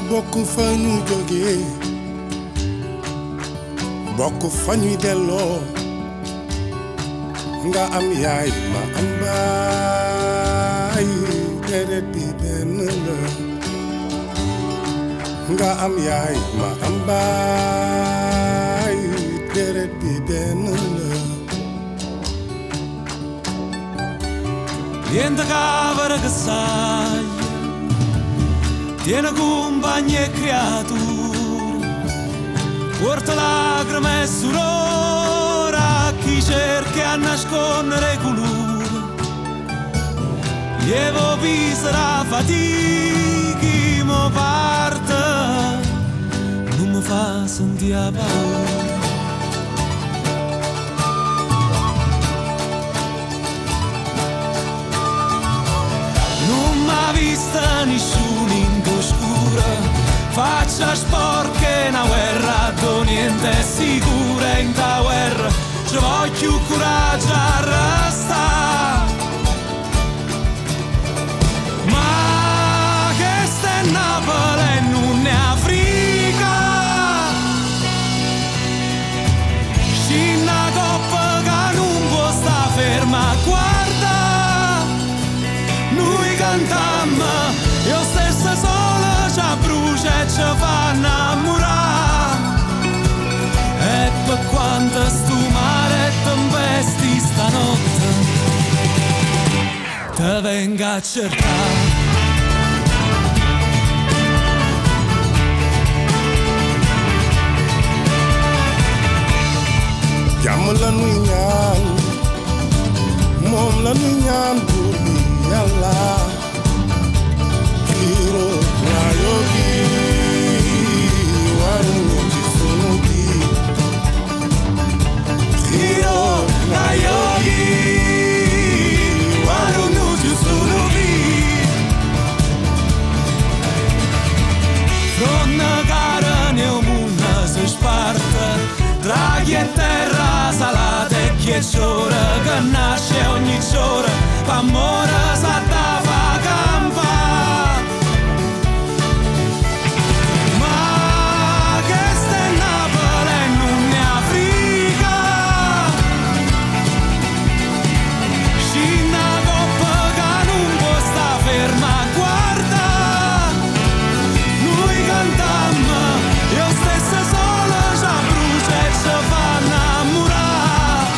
bokk fa ñu jóge bokk fa ñuy delloo nga am yaay ma am baay deret bi benn la nga am yaay ma am baay deret bi benn la niente cavere che sai tiene compagni e creature porta lacrime e sudore a chi cerca a nascondere colore lievo visera fatica mo parte non mi fa sentire paura. Non m'ha vista nessuno in oscura, faccia sporche una guerra, do niente è sicura in ta guerra, ci voglio coraggio a restare. Ma che sta in Napoli e non è Africa, scina coppa che non può sta ferma, guarda, noi cantammo, io stessa sola ci brucia e ci fa innamorare. E per quanto sto mare e tempesti stanotte te venga a cercare. jàmm la nuy ñaan moom la nuy ñaan buur bi Yàlla xiiroo ñaayoo gi waruñu ci sunu biir xiiroo ñaayoo gi waruñu ci sunu biir Donna cara ne una si sparta draghi e terra salata e chiesciora che nasce ogni giorno p'amore s'atta fa campa. Ma che sta in Napoli e non è Africa, scina coppa che non può sta ferma, guarda, noi cantammo, io stessa sola ci brucia e ci fa innamorare.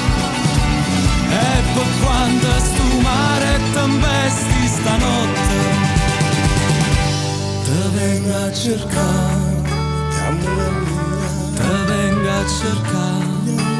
E per quando sto mare e tempesti stanotte te venga a cercare, jàmm la nuy ñaan te venga a cercare.